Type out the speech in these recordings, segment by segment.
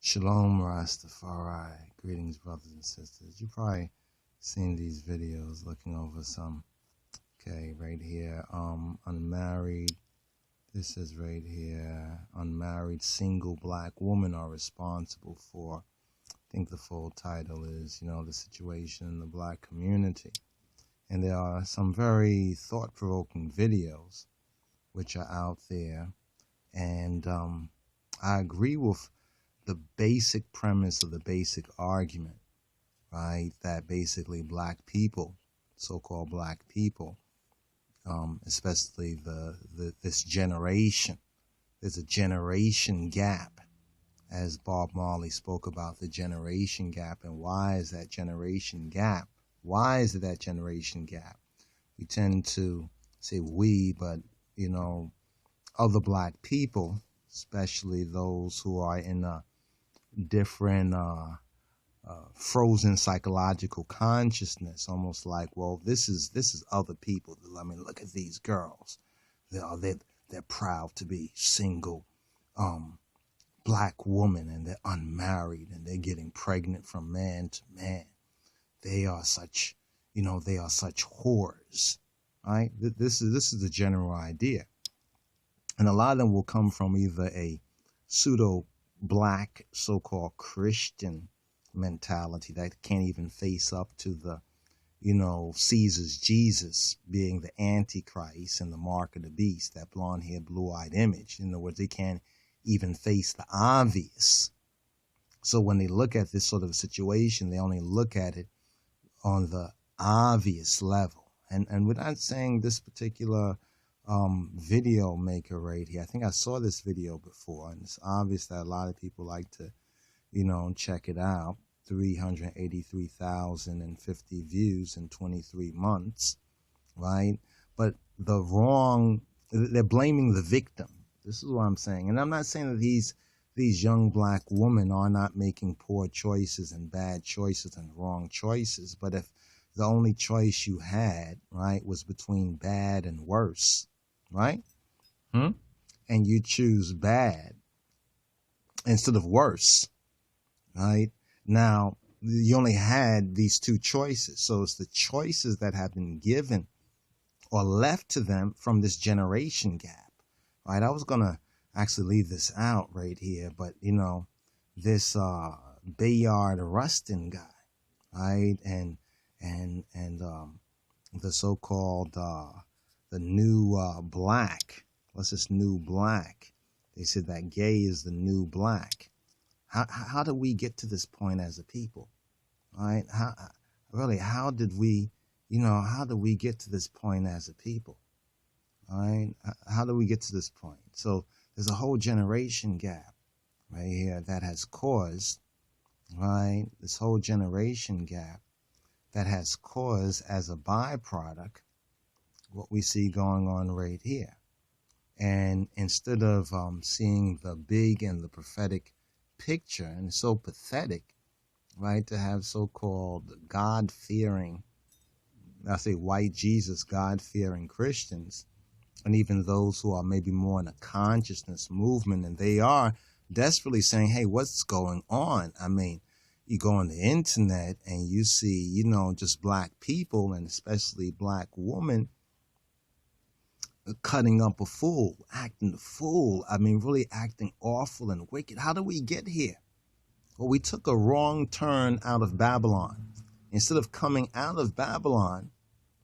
Shalom Rastafari. Greetings, brothers and sisters. You probably seen these videos looking over some. Okay, right here. Unmarried. This is right here. Unmarried single black women are responsible for. I think the full title is, the situation in the black community. And there are some very thought-provoking videos which are out there. And I agree with the basic premise of the basic argument, right? That basically black people, so-called black people, especially this generation, there's a generation gap, as Bob Marley spoke about the generation gap. And why is that generation gap? Why is it that generation gap? We tend to say we, but other black people, especially those who are in a different frozen psychological consciousness, almost like, well, this is other people. I mean, look at these girls. They're proud to be single black women, and they're unmarried, and they're getting pregnant from man to man. They are such, they are such whores, right? This is the general idea. And a lot of them will come from either a pseudo black so-called Christian mentality that can't even face up to the, Caesar's Jesus being the Antichrist and the mark of the beast, that blonde-haired, blue-eyed image. In other words, they can't even face the obvious. So when they look at this sort of situation, they only look at it on the obvious level. And we're not saying this particular video maker right here. I think I saw this video before, and it's obvious that a lot of people like to, check it out. 383,050 views in 23 months, right? But they're blaming the victim. This is what I'm saying. And I'm not saying that these young black women are not making poor choices and bad choices and wrong choices. But if the only choice you had, right, was between bad and worse, right? And you choose bad instead of worse, right? Now, you only had these two choices. So it's the choices that have been given or left to them from this generation gap, right? I was going to actually leave this out right here, but, this Bayard Rustin guy, right? And the so-called the new black. What's this new black? They said that gay is the new black. How did we get to this point as a people? Right? How did we get to this point as a people? Right? How did we get to this point? So there's a whole generation gap right here that has caused, right? This whole generation gap that has caused as a byproduct what we see going on right here. And instead of seeing the big and the prophetic picture, and it's so pathetic, right, to have so-called God-fearing, I say white Jesus, God-fearing Christians, and even those who are maybe more in a consciousness movement, and they are desperately saying, hey, what's going on? I mean, you go on the internet and you see, just black people, and especially black women, cutting up a fool, acting a fool. I mean, really acting awful and wicked. How did we get here? Well, we took a wrong turn out of Babylon. Instead of coming out of Babylon,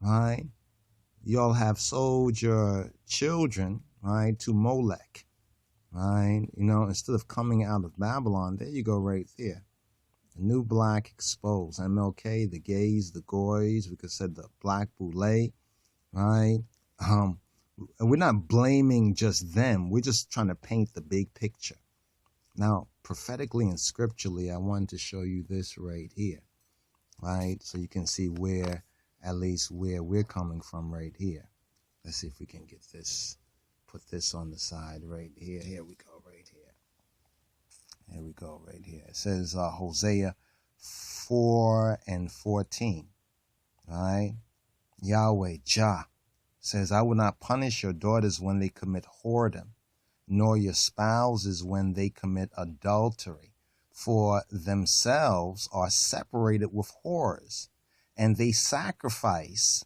right, y'all have sold your children, right, to Molech, right? Instead of coming out of Babylon, there you go right there. The new black exposed. MLK, the gays, the goys, we could say the black boule, right? And we're not blaming just them. We're just trying to paint the big picture. Now, prophetically and scripturally, I wanted to show you this right here, right? So you can see at least where we're coming from right here. Let's see if we can get this, put this on the side right here. Here we go right here. Here we go right here. It says Hosea 4:14, right? Yahweh, Jah, says, I will not punish your daughters when they commit whoredom, nor your spouses when they commit adultery. for themselves are separated with whores, and they sacrifice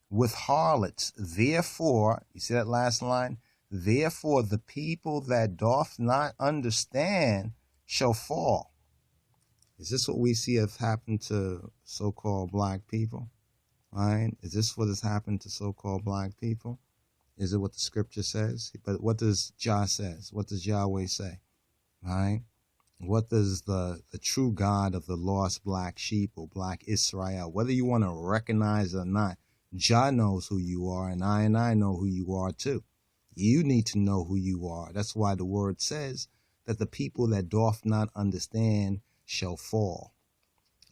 with harlots. Therefore, you see that last line? Therefore, the people that doth not understand shall fall. Is this what we see have happened to so-called black people? Right? Is this what has happened to so-called black people? Is it what the scripture says? But what does Jah says? What does Yahweh say? Right? What does the true God of the lost black sheep or black Israel, whether you want to recognize it or not, Jah knows who you are, and I know who you are too. You need to know who you are. That's why the word says that the people that doth not understand shall fall.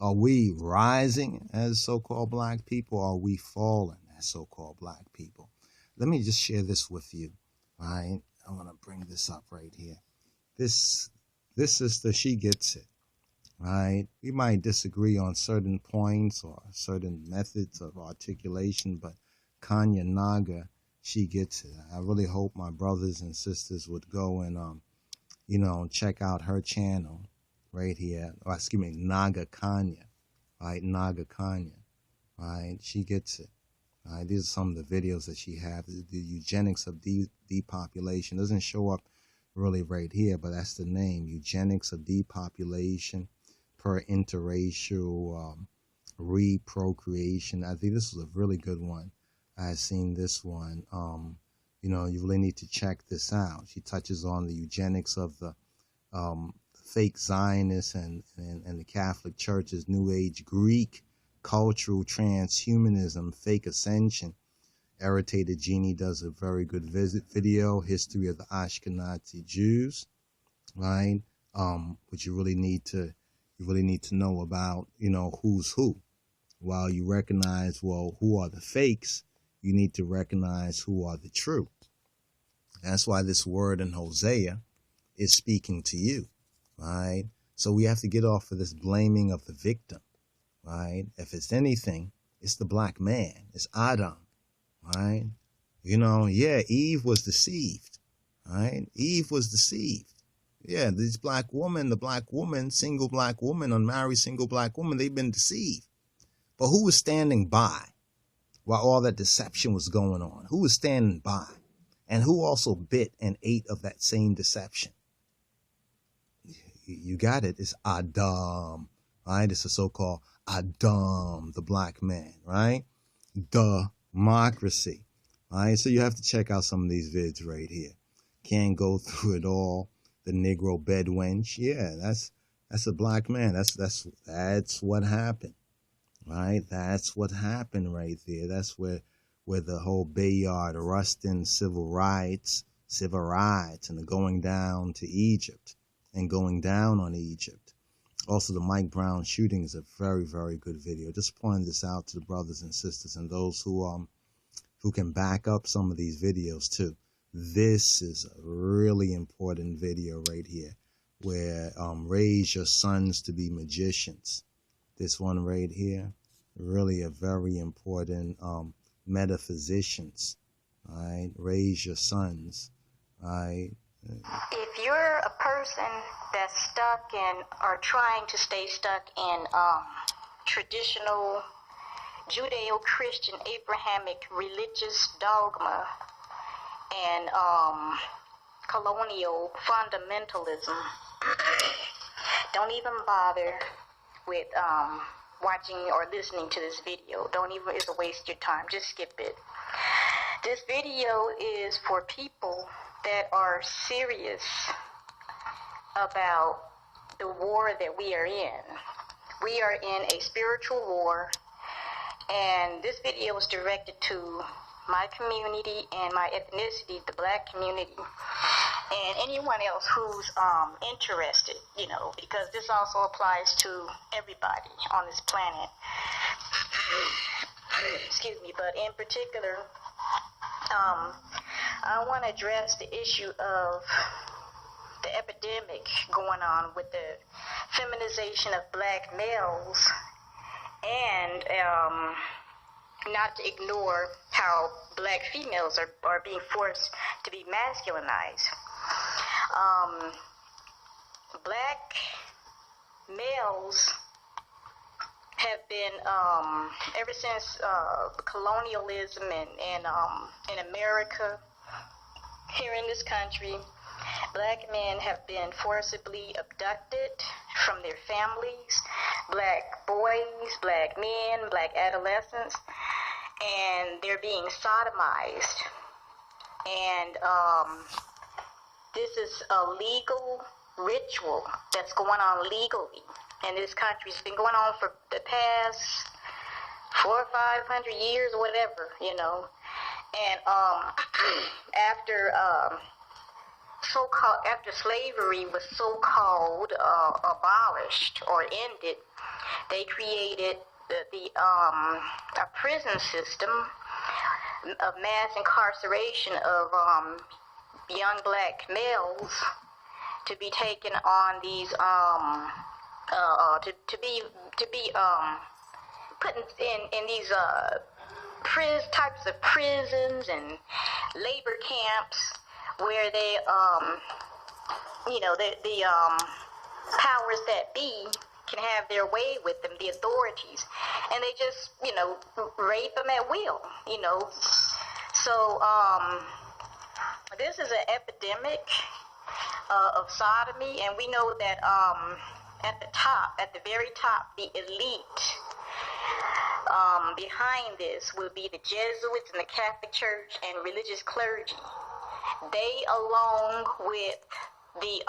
Are we rising as so-called black people, or are we falling as so-called black people? Let me just share this with you. Right? I want to bring this up right here. This sister, she gets it. Right? We might disagree on certain points or certain methods of articulation, but Kanya Naga, she gets it. I really hope my brothers and sisters would go and, check out her channel right here. Or excuse me, Naga Kanya, right? Naga Kanya, right? She gets it. Right? These are some of the videos that she has. The eugenics of depopulation doesn't show up really right here, but that's the name. Eugenics of depopulation per interracial reprocreation. I think this was a really good one. I had seen this one. You really need to check this out. She touches on the eugenics of the fake Zionists and the Catholic Church's New Age Greek cultural transhumanism, fake ascension. Irritated Genie does a very good video, history of the Ashkenazi Jews, right? But you really need to know about, who's who. While you recognize, well, who are the fakes, you need to recognize who are the true. That's why this word in Hosea is speaking to you, right? So we have to get off of this blaming of the victim, right? If it's anything, it's the black man. It's Adam, right? Eve was deceived, right? Eve was deceived. Yeah, the black woman, single black woman, unmarried single black woman, they've been deceived. But who was standing by while all that deception was going on? Who was standing by? And who also bit and ate of that same deception? You got it. It's Adam, right? It's a so-called Adam, the black man, right? Democracy, right? So you have to check out some of these vids right here. Can't go through it all. The Negro bed wench. Yeah, that's a black man. That's what happened, right? That's what happened right there. That's where the whole Bayard Rustin civil rights, and the going down to Egypt and going down on Egypt. Also, the Mike Brown shooting is a very, very good video. Just pointing this out to the brothers and sisters and those who can back up some of these videos too. This is a really important video right here, where raise your sons to be magicians. This one right here, really a very important metaphysicians. Right, raise your sons. Right. If you're a person that's stuck in or trying to stay stuck in traditional Judeo-Christian Abrahamic religious dogma and colonial fundamentalism, don't even bother with watching or listening to this video. It's a waste of your time. Just skip it. This video is for people that are serious about the war that we are in. We are in a spiritual war, and this video is directed to my community and my ethnicity, the black community, and anyone else who's interested, because this also applies to everybody on this planet. Excuse me, but in particular, I want to address the issue of the epidemic going on with the feminization of black males, and not to ignore how black females are being forced to be masculinized. Black males have been, ever since colonialism and in America, here in this country, black men have been forcibly abducted from their families, black boys, black men, black adolescents, and they're being sodomized. And this is a legal ritual that's going on legally in this country. It's been going on for the past 400 or 500 years, whatever, you know. And after slavery was so-called abolished or ended, they created a prison system of mass incarceration of young black males to be taken on these to be put in these types of prisons and labor camps where they the powers that be can have their way with them, the authorities, and they just rape them at will, so this is an epidemic of sodomy, and we know that at the very top, the elite behind this will be the Jesuits and the Catholic Church and religious clergy. They, along with the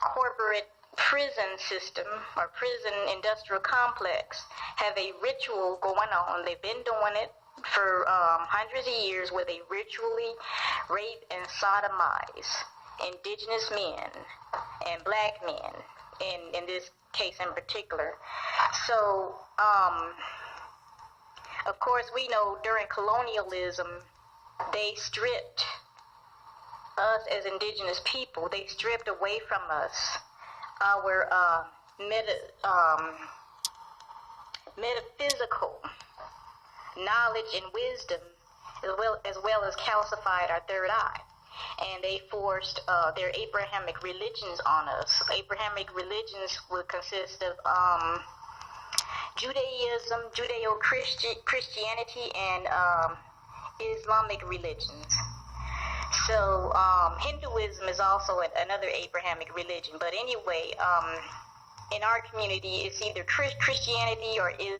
corporate prison system or prison industrial complex, have a ritual going on. They've been doing it for hundreds of years, where they ritually rape and sodomize indigenous men and black men, in this case in particular. So, of course, we know during colonialism, they stripped us as indigenous people, they stripped away from us our metaphysical knowledge and wisdom, as well as calcified our third eye. And they forced their Abrahamic religions on us. Abrahamic religions would consist of Judaism, Judeo-Christianity, and Islamic religions. So Hinduism is also another Abrahamic religion. But anyway, in our community, it's either Christianity or Islam.